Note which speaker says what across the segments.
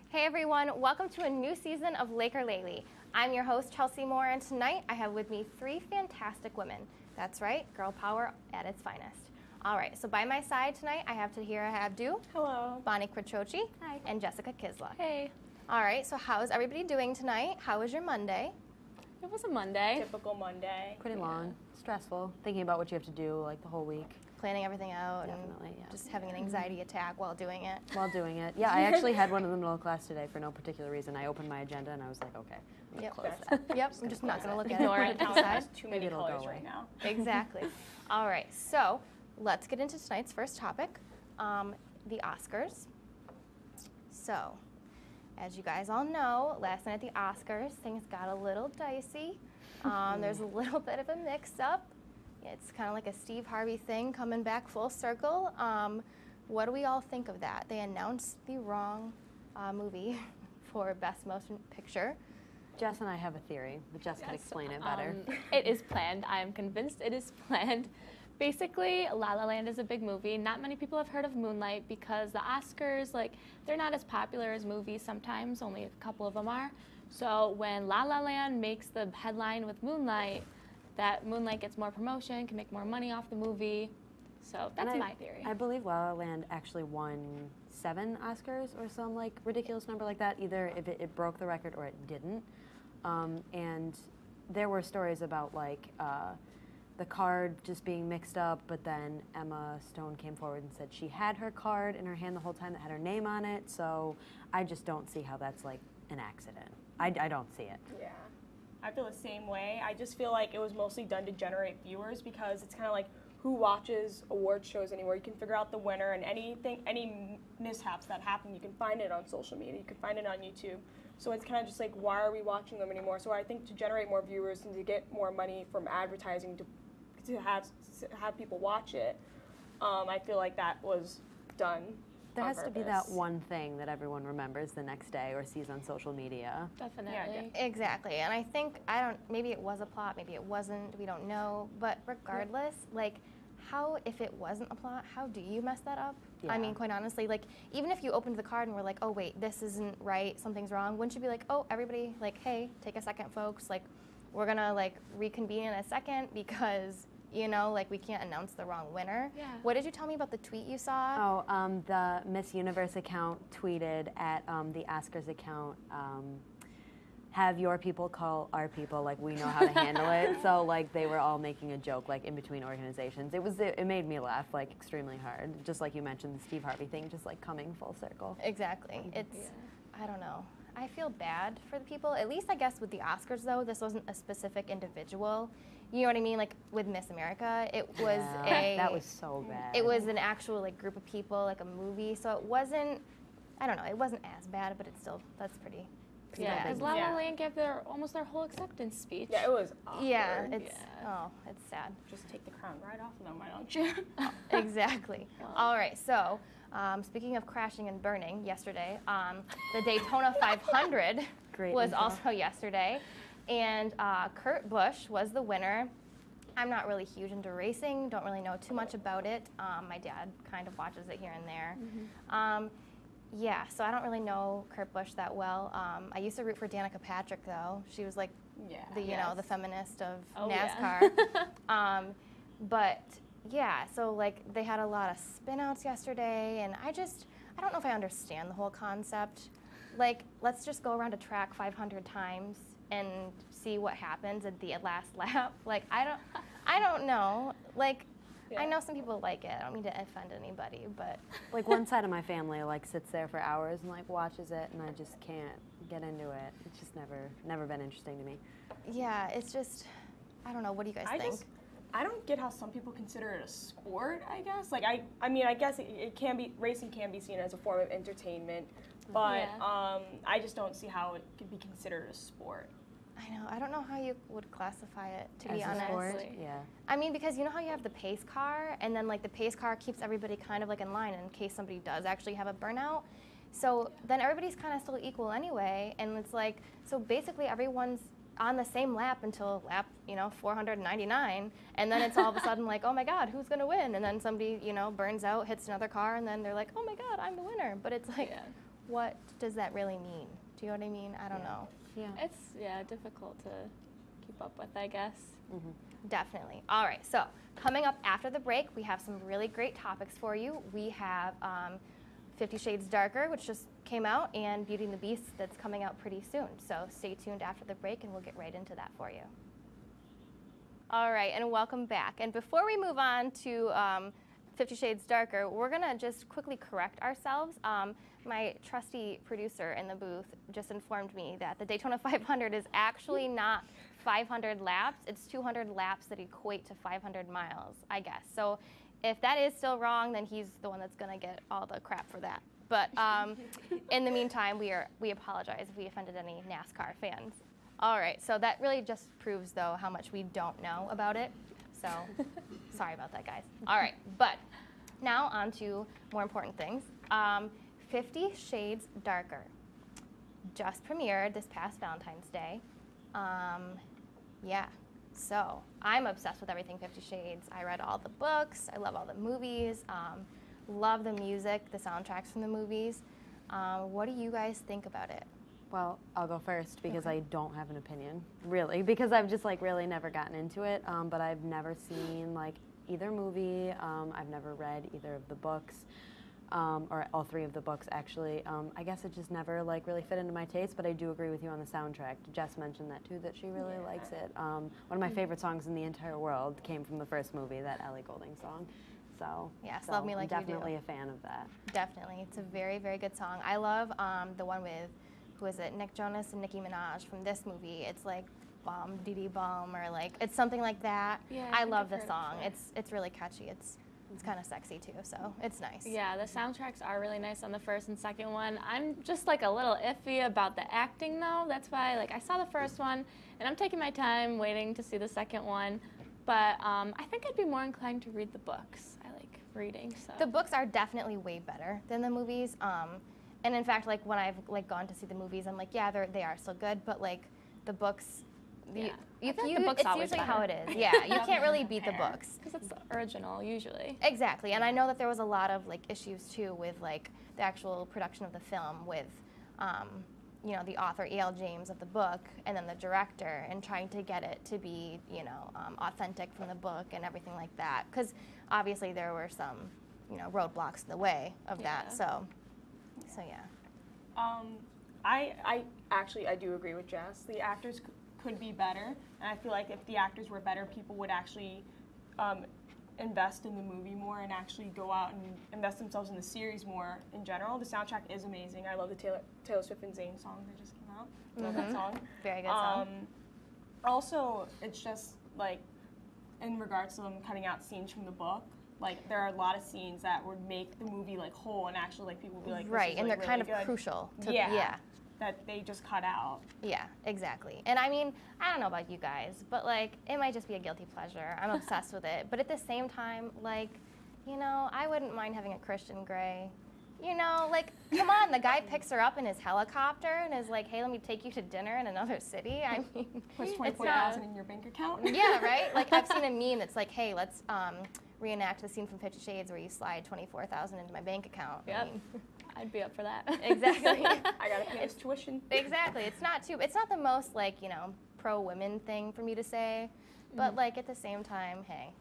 Speaker 1: Hey everyone, welcome to a new season of Laker Lately. I'm your host, Chelsea Moore, and tonight I have with me three fantastic women. That's right, girl power at its finest. All right, so by my side tonight, I have Tahira Abdu.
Speaker 2: Hello.
Speaker 1: Bonnie Quattrochi.
Speaker 2: Hi.
Speaker 1: And Jessica Kisla.
Speaker 3: Hey.
Speaker 1: All right, so how is everybody doing tonight? How was your Monday?
Speaker 3: It was a Monday.
Speaker 2: Typical Monday.
Speaker 4: Pretty long, stressful, thinking about what you have to do like the whole week.
Speaker 1: Planning everything out
Speaker 4: Definitely,
Speaker 1: and
Speaker 4: yeah.
Speaker 1: just having an anxiety attack while doing it.
Speaker 4: While doing it. Yeah, I actually had one in the middle of class today for no particular reason. I opened my agenda and I was like, okay, I'm gonna close that.
Speaker 1: Yep, I'm just not going to look at
Speaker 2: Ignore
Speaker 1: it.
Speaker 2: it.
Speaker 1: Put it
Speaker 2: It
Speaker 1: aside.
Speaker 2: has too many
Speaker 4: Maybe it'll go
Speaker 2: colors
Speaker 4: away.
Speaker 2: right now.
Speaker 1: Exactly. All right, so let's get into tonight's first topic, the Oscars. So, as you guys all know, last night at the Oscars, things got a little dicey. There's a little bit of a mix-up. It's kind of like a Steve Harvey thing coming back full circle. What do we all think of that? They announced the wrong movie for Best Motion Picture.
Speaker 4: Jess and I have a theory, but Jess can explain it better.
Speaker 3: It is planned. I am convinced it is planned. Basically, La La Land is a big movie. Not many people have heard of Moonlight because the Oscars, they're not as popular as movies sometimes. Only a couple of them are. So when La La Land makes the headline with Moonlight, that Moonlight gets more promotion, can make more money off the movie. So that's my theory.
Speaker 4: I believe La La Land actually won 7 Oscars or some ridiculous number like that. Either if it broke the record or it didn't. And there were stories about the card just being mixed up, but then Emma Stone came forward and said she had her card in her hand the whole time that had her name on it. So I just don't see how that's an accident. I don't see it.
Speaker 2: Yeah. I feel the same way. I just feel like it was mostly done to generate viewers because it's kind of like who watches award shows anymore. You can figure out the winner and any mishaps that happen, you can find it on social media. You can find it on YouTube. So it's kind of just like, why are we watching them anymore? So I think to generate more viewers and to get more money from advertising to have people watch it, I feel like that was done.
Speaker 4: There
Speaker 2: on
Speaker 4: has to be that
Speaker 2: purpose.
Speaker 4: one thing that everyone remembers the next day or sees on social media.
Speaker 3: Definitely.
Speaker 1: Exactly, and I think, maybe it was a plot, maybe it wasn't, we don't know, but regardless, if it wasn't a plot, how do you mess that up?
Speaker 4: Yeah.
Speaker 1: I mean, quite honestly, even if you opened the card and were like, oh wait, this isn't right, something's wrong, wouldn't you be like, oh, everybody, hey, take a second, folks, we're gonna, reconvene in a second because, we can't announce the wrong winner.
Speaker 3: Yeah.
Speaker 1: What did you tell me about the tweet you saw?
Speaker 4: Oh, the Miss Universe account tweeted at the Oscars account, have your people call our people, we know how to handle it. So, they were all making a joke, in between organizations. It made me laugh, extremely hard. Just like you mentioned, the Steve Harvey thing, just, coming full circle.
Speaker 1: Exactly. I don't know. I feel bad for the people. At least, I guess, with the Oscars, though, this wasn't a specific individual. You know what I mean? With Miss America, it was
Speaker 4: that was so bad.
Speaker 1: It was an actual, group of people, a movie. So it wasn't, I don't know, it wasn't as bad, but it's still, that's pretty
Speaker 3: Yeah,
Speaker 1: bad.
Speaker 3: because La
Speaker 2: Yeah.
Speaker 3: La Land gave almost their whole acceptance speech.
Speaker 2: Yeah, it was awkward.
Speaker 1: Yeah, it's sad.
Speaker 2: Just take the crown right off of them, why don't you?
Speaker 1: Exactly. All right, so speaking of crashing and burning, yesterday, the Daytona 500
Speaker 4: Great
Speaker 1: was
Speaker 4: intro.
Speaker 1: also yesterday, and Kurt Busch was the winner. I'm not really huge into racing, don't really know too much about it. My dad kind of watches it here and there. Yeah, so I don't really know Kurt Busch that well. I used to root for Danica Patrick, though. She was the feminist of NASCAR.
Speaker 3: Yeah.
Speaker 1: But yeah, so they had a lot of spin-outs yesterday, and I don't know if I understand the whole concept. Let's just go around a track 500 times and see what happens at the last lap. I don't know.
Speaker 2: Yeah.
Speaker 1: I know some people like it. I don't mean to offend anybody, but
Speaker 4: one side of my family sits there for hours and watches it, and I just can't get into it. It's just never been interesting to me.
Speaker 1: yeah, it's just, I don't know. What do you guys think?
Speaker 2: I don't get how some people consider it a sport, I guess. I mean, I guess it can be, racing can be seen as a form of entertainment, but
Speaker 3: Yeah.
Speaker 2: I just don't see how it could be considered a sport.
Speaker 1: I know. I don't know how you would classify it, to be
Speaker 4: As a
Speaker 1: honest.
Speaker 4: sport,
Speaker 3: Honestly.
Speaker 4: yeah.
Speaker 1: I mean, because you know how you have the pace car, and then the pace car keeps everybody kind of in line in case somebody does actually have a burnout. So then everybody's kind of still equal anyway, and it's so basically everyone's on the same lap until lap 499, and then it's all of a sudden oh my God, who's gonna win? And then somebody burns out, hits another car, and then they're like, oh my God, I'm the winner. But it's
Speaker 3: Yeah.
Speaker 1: what does that really mean? Do you know what I mean? I don't know.
Speaker 4: Yeah.
Speaker 3: It's difficult to keep up with, I guess.
Speaker 4: Mm-hmm.
Speaker 1: Definitely. All right, so coming up after the break, we have some really great topics for you. We have 50 Shades Darker, which just came out, and Beauty and the Beast that's coming out pretty soon. So stay tuned after the break, and we'll get right into that for you. All right, and welcome back. And before we move on to 50 Shades Darker, we're going to just quickly correct ourselves. My trusty producer in the booth just informed me that the Daytona 500 is actually not 500 laps. It's 200 laps that equate to 500 miles, I guess. So if that is still wrong, then he's the one that's going to get all the crap for that. But in the meantime, we apologize if we offended any NASCAR fans. All right, so that really just proves, though, how much we don't know about it. So sorry about that, guys. All right, but now on to more important things. 50 Shades Darker just premiered this past Valentine's Day. Yeah, so I'm obsessed with everything 50 Shades. I read all the books. I love all the movies. Love the music, the soundtracks from the movies. What do you guys think about it?
Speaker 4: Well, I'll go first because I don't have an opinion, really, because I've just like really never gotten into it. But I've never seen like either movie. I've never read either of the books, or all three of the books actually. I guess it just never like really fit into my taste. But I do agree with you on the soundtrack. Jess mentioned that too, that she really likes it. One of my favorite songs in the entire world came from the first movie, that Ellie Goulding song. So
Speaker 1: Yes,
Speaker 4: so
Speaker 1: Love Me Like You Do.
Speaker 4: I'm definitely a fan of that.
Speaker 1: Definitely. It's a very, very good song. I love the one with, who is it, Nick Jonas and Nicki Minaj from this movie. It's like Bum Dee Bum, or like, it's something like that.
Speaker 3: Yeah,
Speaker 1: I
Speaker 3: think
Speaker 1: love
Speaker 3: I've
Speaker 1: the
Speaker 3: heard it
Speaker 1: song.
Speaker 3: before.
Speaker 1: It's really catchy. It's kind of sexy too, so it's nice.
Speaker 3: Yeah, the soundtracks are really nice on the first and second one. I'm just like a little iffy about the acting though. That's why like I saw the first one and I'm taking my time waiting to see the second one. But I think I'd be more inclined to read the books. I like reading, so.
Speaker 1: The books are definitely way better than the movies. And in fact, like when I've like gone to see the movies, I'm like, yeah, they are still good, but like the books,
Speaker 3: Yeah. I feel like the book's
Speaker 1: it's
Speaker 3: always
Speaker 1: usually
Speaker 3: better.
Speaker 1: how it is. Yeah, you can't really beat the books.
Speaker 3: Because it's the original usually.
Speaker 1: Exactly, and I know that there was a lot of like issues too with like the actual production of the film with, you know, the author E.L. James of the book and then the director, and trying to get it to be, you know, authentic from the book and everything like that. Because obviously there were some, you know, roadblocks in the way of that.
Speaker 3: Yeah.
Speaker 1: So yeah.
Speaker 2: I actually do agree with Jess. The actors could be better, and I feel like if the actors were better, people would actually invest in the movie more and actually go out and invest themselves in the series more in general. The soundtrack is amazing. I love the Taylor Swift and Zayn song that just came out. Love that song.
Speaker 1: Very good song.
Speaker 2: Also, it's just like in regards to them cutting out scenes from the book. Like there are a lot of scenes that would make the movie like whole, and actually like people would be like, this
Speaker 1: Right,
Speaker 2: is,
Speaker 1: and
Speaker 2: like,
Speaker 1: they're kind of
Speaker 2: really good.
Speaker 1: crucial to
Speaker 2: Yeah. That they just cut out.
Speaker 1: Yeah, exactly. And I mean, I don't know about you guys, but like, it might just be a guilty pleasure. I'm obsessed with it. But at the same time, like, you know, I wouldn't mind having a Christian Grey. You know, like, come on, the guy picks her up in his helicopter and is like, hey, let me take you to dinner in another city. I mean,
Speaker 2: Puts
Speaker 1: it's
Speaker 2: 24,000 in your bank account.
Speaker 1: yeah, right? Like, I've seen a meme that's like, hey, let's reenact the scene from 50 Shades where you slide 24,000 into my bank account. I
Speaker 3: Yep.
Speaker 1: mean,
Speaker 3: I'd be up for that.
Speaker 1: exactly.
Speaker 2: I gotta pay this tuition.
Speaker 1: Exactly. It's not the most like, you know, pro women thing for me to say, but like at the same time, hey,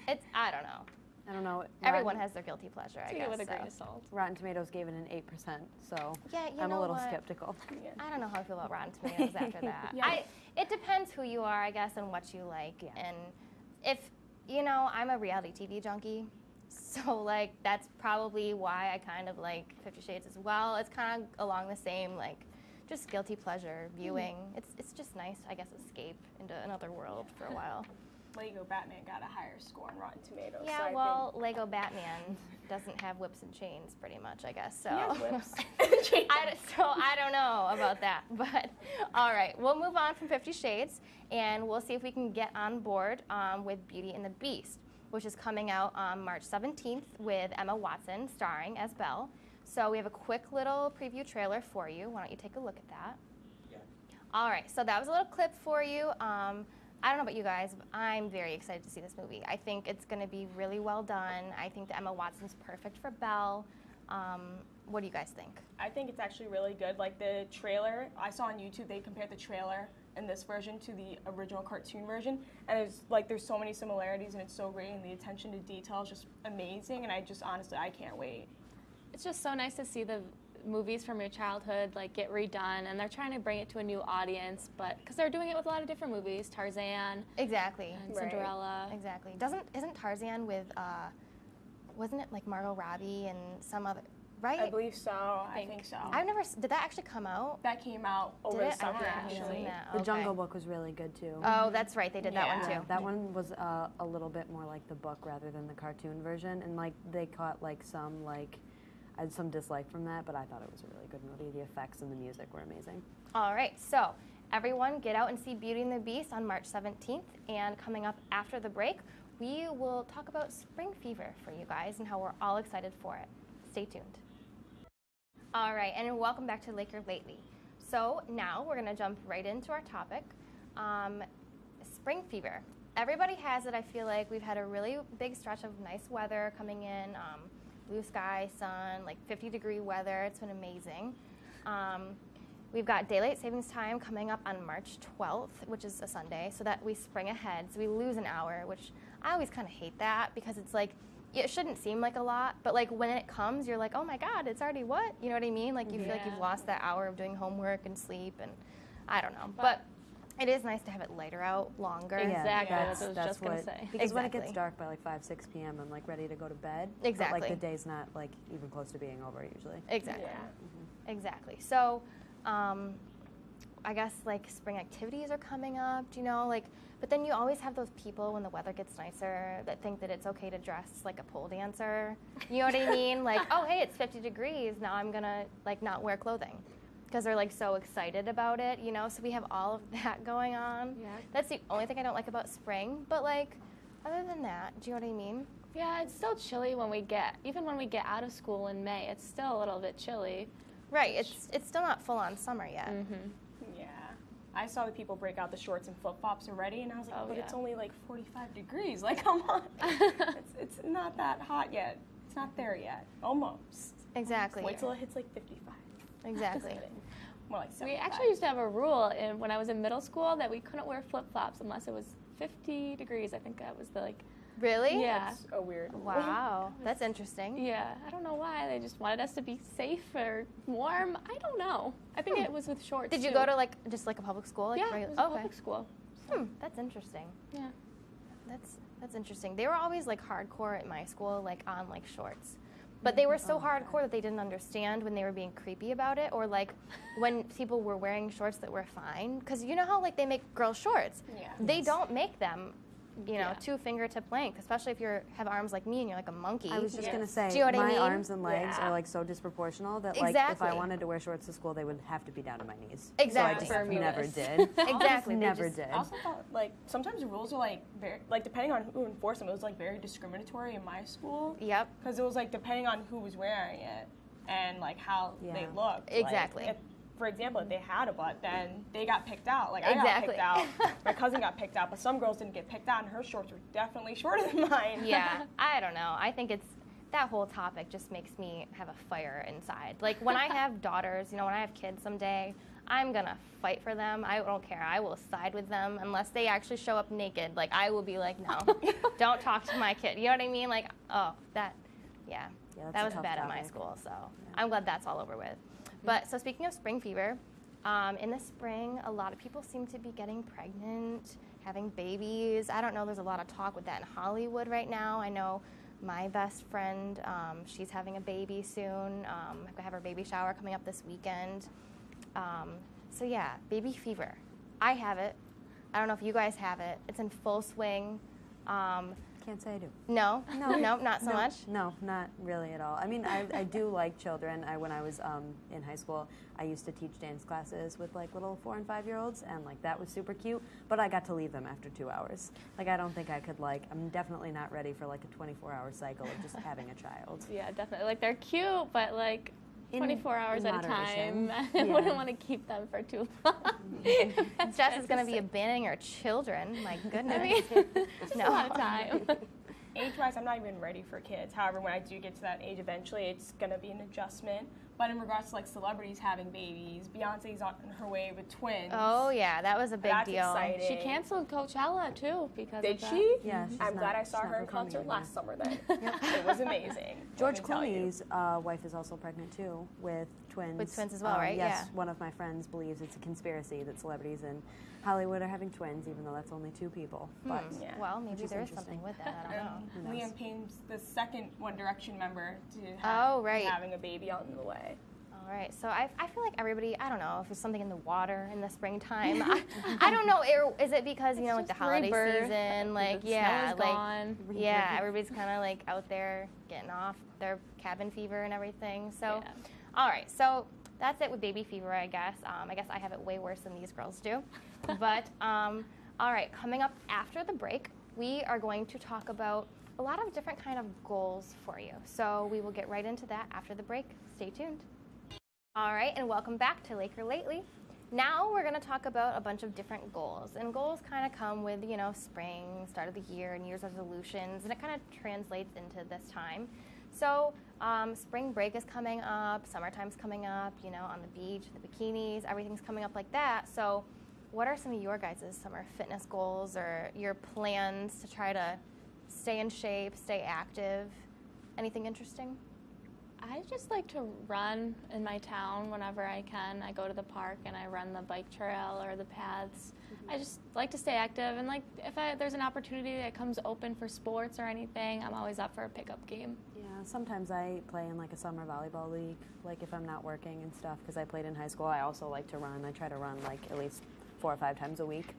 Speaker 1: it's, I don't know.
Speaker 4: I don't know.
Speaker 1: Everyone has their guilty pleasure, I
Speaker 3: Take
Speaker 1: guess.
Speaker 3: it with a grain
Speaker 1: so.
Speaker 3: of salt.
Speaker 4: Rotten Tomatoes gave it an 8%, so
Speaker 1: Yeah, you
Speaker 4: I'm
Speaker 1: know
Speaker 4: a little
Speaker 1: what?
Speaker 4: skeptical.
Speaker 1: I don't know how I feel about Rotten Tomatoes after that.
Speaker 2: Yeah.
Speaker 1: It depends who you are, I guess, and what you like.
Speaker 4: Yeah.
Speaker 1: And if, you know, I'm a reality TV junkie, so like that's probably why I kind of like 50 Shades as well. It's kind of along the same like just guilty pleasure viewing. It's just nice, I guess, escape into another world for a while.
Speaker 2: Lego Batman got a higher score on Rotten Tomatoes. so
Speaker 1: Yeah,
Speaker 2: I
Speaker 1: well, Lego Batman doesn't have whips and chains, pretty much, I guess. So,
Speaker 2: think he has whips.
Speaker 1: I don't know about that, but all right, we'll move on from 50 Shades, and we'll see if we can get on board with Beauty and the Beast, which is coming out on March 17th with Emma Watson starring as Belle. So we have a quick little preview trailer for you. Why don't you take a look at that?
Speaker 5: Yeah.
Speaker 1: All right, so that was a little clip for you. I don't know about you guys, but I'm very excited to see this movie. I think it's going to be really well done. I think that Emma Watson's perfect for Belle. what do you guys think?
Speaker 2: I think it's actually really good. Like the trailer, I saw on YouTube, they compared the trailer in this version to the original cartoon version, and there's so many similarities, and it's so great, and the attention to detail is just amazing, and I can't wait.
Speaker 3: It's just so nice to see the movies from your childhood like get redone, and they're trying to bring it to a new audience, but because they're doing it with a lot of different movies, Tarzan
Speaker 1: Exactly.
Speaker 3: and
Speaker 2: Right.
Speaker 3: Cinderella.
Speaker 1: Exactly. Isn't Tarzan with wasn't it like Margot Robbie and some other, right?
Speaker 2: I believe so. I think so.
Speaker 1: Did that actually come out?
Speaker 2: That came out over
Speaker 1: Did
Speaker 2: the
Speaker 1: it? I
Speaker 2: summer,
Speaker 1: haven't seen
Speaker 2: actually.
Speaker 1: that.
Speaker 4: The
Speaker 1: Okay.
Speaker 4: Jungle Book was really good too.
Speaker 1: Oh, that's right. They did that one
Speaker 2: Yeah.
Speaker 1: too.
Speaker 4: That one was a little bit more like the book rather than the cartoon version, and like they caught like some like I had some dislike from that, but I thought it was a really good movie. The effects and the music were amazing.
Speaker 1: All right, so everyone get out and see Beauty and the Beast on March 17th. And coming up after the break, we will talk about spring fever for you guys and how we're all excited for it. Stay tuned. All right, and welcome back to Laker Lately. So now we're going to jump right into our topic, spring fever. Everybody has it. I feel like we've had a really big stretch of nice weather coming in, blue sky, sun, like 50-degree weather. It's been amazing. We've got daylight savings time coming up on March 12th, which is a Sunday, so that we spring ahead. So we lose an hour, which I always kind of hate that because it's like, it shouldn't seem like a lot, but like when it comes, you're like, oh my God, it's already what? You know what I mean? Like you feel like you've
Speaker 3: Yeah.
Speaker 1: lost that hour of doing homework and sleep, and I don't know. But it is nice to have it lighter out, longer.
Speaker 3: Exactly,
Speaker 2: Yeah.
Speaker 3: that's what I was just going to say.
Speaker 4: Because when it gets
Speaker 1: Exactly.
Speaker 4: dark by like 5, 6 p.m., I'm like ready to go to bed.
Speaker 1: Exactly.
Speaker 4: But like the day's not like even close to being over usually.
Speaker 1: Exactly.
Speaker 2: Yeah.
Speaker 1: Exactly. So, I guess like spring activities are coming up, you know, like, but then you always have those people when the weather gets nicer that think that it's okay to dress like a pole dancer. You know what I mean? Like, oh, hey, it's 50 degrees. Now I'm going to like not wear clothing because they're like so excited about it, you know? So we have all of that going on.
Speaker 3: Yeah.
Speaker 1: That's the only thing I don't like about spring. But like, other than that, do you know what I mean?
Speaker 3: Yeah, it's still chilly even when we get out of school in May, it's still a little bit chilly.
Speaker 1: Right. It's still not full on summer yet.
Speaker 2: Yeah. I saw the people break out the shorts and flip-flops already, and I was like,
Speaker 3: Oh,
Speaker 2: but
Speaker 3: yeah.
Speaker 2: it's only like 45 degrees. Like, come on. it's not that hot yet. It's not there yet. Almost.
Speaker 1: Exactly.
Speaker 2: Wait till it hits like 55.
Speaker 1: Exactly.
Speaker 2: Just kidding. More like 75.
Speaker 3: We actually used to have a rule when I was in middle school that we couldn't wear flip-flops unless it was 50 degrees. I think that was the
Speaker 1: Really?
Speaker 3: Yeah.
Speaker 2: It's a weird rule.
Speaker 1: Wow. That's interesting.
Speaker 3: Yeah, I don't know why. They just wanted us to be safe or warm. I don't know. I think it was with shorts.
Speaker 1: Did you
Speaker 3: too.
Speaker 1: go to like just like a public school? Like
Speaker 3: Yeah, it was a
Speaker 1: okay.
Speaker 3: public school.
Speaker 1: That's interesting.
Speaker 3: Yeah.
Speaker 1: That's interesting. They were always like hardcore at my school, like on like shorts. But they were so hardcore that they didn't understand when they were being creepy about it, or like when people were wearing shorts that were fine. Because you know how like they make girls shorts?
Speaker 2: Yeah.
Speaker 1: They don't make them, you know,
Speaker 3: Yeah.
Speaker 1: 2 fingertip length, especially if you have arms like me and you're like a monkey.
Speaker 4: I was just
Speaker 2: Yes.
Speaker 4: gonna say,
Speaker 1: Do you know what I
Speaker 4: my
Speaker 1: mean?
Speaker 4: arms and legs
Speaker 2: Yeah.
Speaker 4: are like so disproportional that like if
Speaker 1: Exactly.
Speaker 4: I wanted to wear shorts to school, they would have to be down to my knees.
Speaker 1: Exactly.
Speaker 4: So I just never
Speaker 3: Bermudas.
Speaker 4: did.
Speaker 1: Exactly. They
Speaker 4: Never
Speaker 1: just-
Speaker 4: did.
Speaker 2: I also thought, like, sometimes the rules are, like, very, like, depending on who enforced them, it was, like, very discriminatory in my school.
Speaker 1: Yep.
Speaker 2: Because it was, like, depending on who was wearing it and, like, how they
Speaker 4: Yeah.
Speaker 2: looked.
Speaker 1: Exactly.
Speaker 2: Like, for example, if they had a butt, then they got picked out. Like, I
Speaker 1: Exactly.
Speaker 2: got picked out. My cousin got picked out, but some girls didn't get picked out, and her shorts were definitely shorter than mine.
Speaker 1: Yeah, I don't know. I think that whole topic just makes me have a fire inside. Like when I have daughters, you know, when I have kids someday, I'm gonna fight for them. I don't care. I will side with them unless they actually show up naked. Like I will be like, no, don't talk to my kid. You know what I mean? Like, oh, yeah.
Speaker 4: Yeah, that's
Speaker 1: That
Speaker 4: a
Speaker 1: was
Speaker 4: tough
Speaker 1: bad at my
Speaker 4: topic.
Speaker 1: school, so I'm glad that's all over with. But so speaking of spring fever, in the spring, a lot of people seem to be getting pregnant, having babies. I don't know, there's a lot of talk with that in Hollywood right now. I know my best friend, she's having a baby soon. I have her baby shower coming up this weekend. So yeah, baby fever. I have it. I don't know if you guys have it. It's in full swing.
Speaker 4: Can't say I do.
Speaker 1: No,
Speaker 4: No.
Speaker 1: not so
Speaker 4: No,
Speaker 1: much.
Speaker 4: No, not really at all. I mean, I do like children. When I was in high school, I used to teach dance classes with like little 4 and 5 year olds, and like that was super cute. But I got to leave them after 2 hours. Like I don't think I could like. I'm definitely not ready for like a 24-hour cycle of just having a child.
Speaker 3: Yeah, definitely. Like they're cute, but like
Speaker 4: In-
Speaker 3: 24 hours
Speaker 4: in
Speaker 3: at a time.
Speaker 4: moderation.
Speaker 3: I
Speaker 4: Yeah.
Speaker 3: wouldn't want to keep them for too long.
Speaker 1: Jess is going to be abandoning her children. My goodness.
Speaker 3: I mean, it's
Speaker 1: No.
Speaker 3: a lot of time.
Speaker 2: age-wise, I'm not even ready for kids. However, when I do get to that age eventually, it's going to be an adjustment. But in regards to like celebrities having babies, Beyonce's on her way with twins.
Speaker 1: Oh yeah, that was a big
Speaker 2: That's
Speaker 1: deal.
Speaker 2: exciting.
Speaker 3: She canceled Coachella too because
Speaker 2: Did
Speaker 3: of that.
Speaker 2: she?
Speaker 4: Yeah, she's
Speaker 2: I'm glad
Speaker 4: not-
Speaker 2: I saw
Speaker 4: she's
Speaker 2: her
Speaker 4: not
Speaker 2: in concert
Speaker 4: performing
Speaker 2: last summer then. It was amazing.
Speaker 4: George
Speaker 2: let me tell you.
Speaker 4: Clooney's wife is also pregnant too, with twins.
Speaker 1: With twins as well, right?
Speaker 4: Yes,
Speaker 1: Yeah.
Speaker 4: one of my friends believes it's a conspiracy that celebrities in Hollywood are having twins, even though that's only 2 people. But
Speaker 2: Yeah.
Speaker 1: Well,
Speaker 4: Which
Speaker 1: maybe
Speaker 4: is
Speaker 1: there is
Speaker 4: interesting.
Speaker 1: something with that. I don't know.
Speaker 2: And
Speaker 4: Who knows?
Speaker 2: Liam Payne's the second One Direction member to
Speaker 1: Oh, right.
Speaker 2: having a baby on the way.
Speaker 1: All right, so I feel like everybody, I don't know, if there's something in the water in the springtime. I don't know, is it because, you know, like the
Speaker 3: just
Speaker 1: holiday
Speaker 3: rebirth.
Speaker 1: season, like,
Speaker 3: The
Speaker 1: yeah,
Speaker 3: snow is
Speaker 1: like,
Speaker 3: gone.
Speaker 1: yeah, everybody's kind of like out there getting off their cabin fever and everything. So,
Speaker 3: Yeah.
Speaker 1: all right, so that's it with baby fever, I guess. I guess I have it way worse than these girls do. But, all right, coming up after the break, we are going to talk about a lot of different kind of goals for you. So we will get right into that after the break. Stay tuned. All right, and welcome back to Laker Lately. Now we're going to talk about a bunch of different goals. And goals kind of come with, you know, spring, start of the year, and year's resolutions, and it kind of translates into this time. So spring break is coming up, summertime's coming up, you know, on the beach, the bikinis, everything's coming up like that. So what are some of your guys' summer fitness goals or your plans to try to stay in shape, stay active? Anything interesting?
Speaker 3: I just like to run in my town whenever I can. I go to the park and I run the bike trail or the paths. I just like to stay active, and like if there's an opportunity that comes open for sports or anything, I'm always up for a pickup game.
Speaker 4: yeah, sometimes I play in like a summer volleyball league, like if I'm not working and stuff, because I played in high school. I also like to run. I try to run like at least 4 or 5 times a week,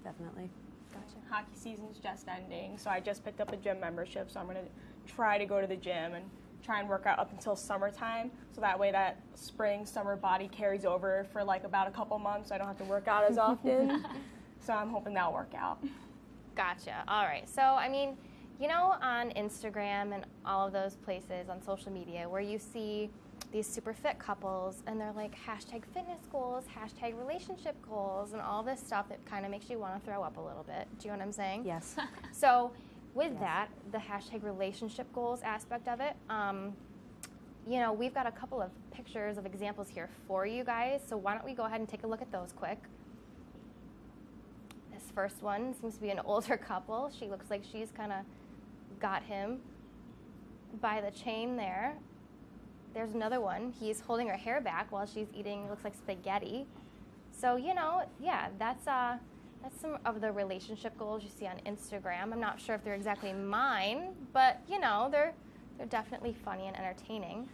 Speaker 4: definitely.
Speaker 1: Gotcha.
Speaker 2: Hockey season's just ending, so I just picked up a gym membership, so I'm going to try to go to the gym and try and work out up until summertime, so that way that spring, summer body carries over for like about a couple months, so I don't have to work out as often. So I'm hoping that'll work out.
Speaker 1: Gotcha. All right. So, I mean, you know, on Instagram and all of those places on social media where you see these super fit couples and they're like hashtag fitness goals, hashtag relationship goals, and all this stuff that kind of makes you want to throw up a little bit. Do you know what I'm saying?
Speaker 4: Yes.
Speaker 1: So, with
Speaker 4: Yes.
Speaker 1: that, the hashtag relationship goals aspect of it, you know, we've got a couple of pictures of examples here for you guys. So, why don't we go ahead and take a look at those quick? This first one seems to be an older couple. She looks like she's kind of got him by the chain there. There's another one. He's holding her hair back while she's eating, looks like spaghetti. So, you know, yeah, that's some of the relationship goals you see on Instagram. I'm not sure if they're exactly mine, but, you know, they're definitely funny and entertaining.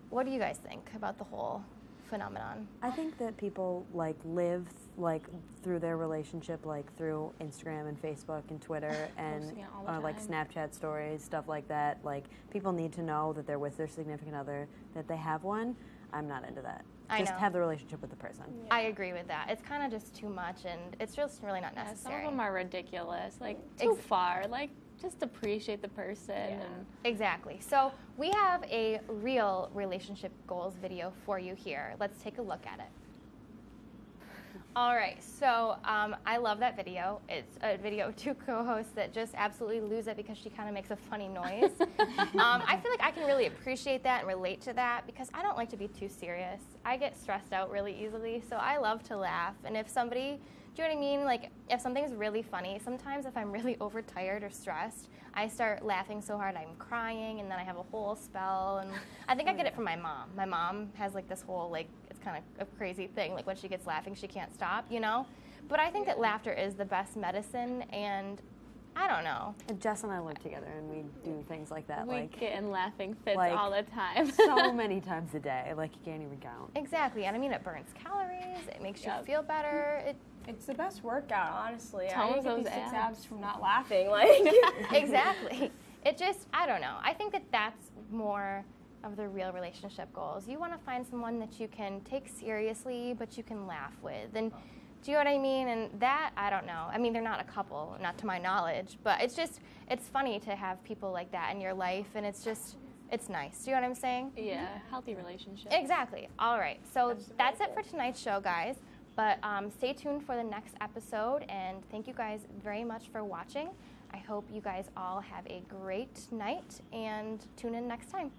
Speaker 1: What do you guys think about the whole phenomenon?
Speaker 4: I think that people like live like through their relationship, like through Instagram and Facebook and Twitter and
Speaker 3: Posting it all the
Speaker 4: like
Speaker 3: time.
Speaker 4: Snapchat stories, stuff like that. Like people need to know that they're with their significant other, that they have one. I'm not into that.
Speaker 1: I
Speaker 4: Just
Speaker 1: know.
Speaker 4: have the relationship with the person.
Speaker 1: I agree with that. It's kind of just too much, and it's just really not
Speaker 3: Yeah, some
Speaker 1: necessary.
Speaker 3: of them are ridiculous, like too far. Like just appreciate the person. And
Speaker 1: Exactly. So we have a real relationship goals video for you here. Let's take a look at it. All right, so I love that video. It's a video of 2 co-hosts that just absolutely lose it because she kind of makes a funny noise. I feel like I can really appreciate that and relate to that because I don't like to be too serious. I get stressed out really easily, so I love to laugh. And if somebody, do you know what I mean? Like if something's really funny, sometimes if I'm really overtired or stressed, I start laughing so hard I'm crying, and then I have a whole spell. And I think I get it from my mom. My mom has like this whole like, it's kind of a crazy thing. Like when she gets laughing, she can't stop, you know? But I think that laughter is the best medicine, and I don't know.
Speaker 4: And Jess and I live together and we do things like that.
Speaker 3: we
Speaker 4: like
Speaker 3: get in laughing fits
Speaker 4: like,
Speaker 3: all the time.
Speaker 4: so many times a day. Like you can't even count.
Speaker 1: Exactly, and I mean it burns calories, it makes you
Speaker 3: Yep.
Speaker 1: feel better.
Speaker 2: It's the best workout, honestly. I
Speaker 3: Tones
Speaker 2: didn't get
Speaker 3: those
Speaker 2: these 6
Speaker 3: abs.
Speaker 2: abs from not laughing. Like
Speaker 1: Exactly. It just, I don't know. I think that that's more of the real relationship goals. You want to find someone that you can take seriously, but you can laugh with. And do you know what I mean? And that, I don't know. I mean, they're not a couple, not to my knowledge, but it's just, it's funny to have people like that in your life, and it's just, it's nice. Do you know what I'm saying?
Speaker 3: Yeah, healthy relationship.
Speaker 1: Exactly. All right. So that's it for tonight's show, guys. But stay tuned for the next episode, and thank you guys very much for watching. I hope you guys all have a great night and tune in next time.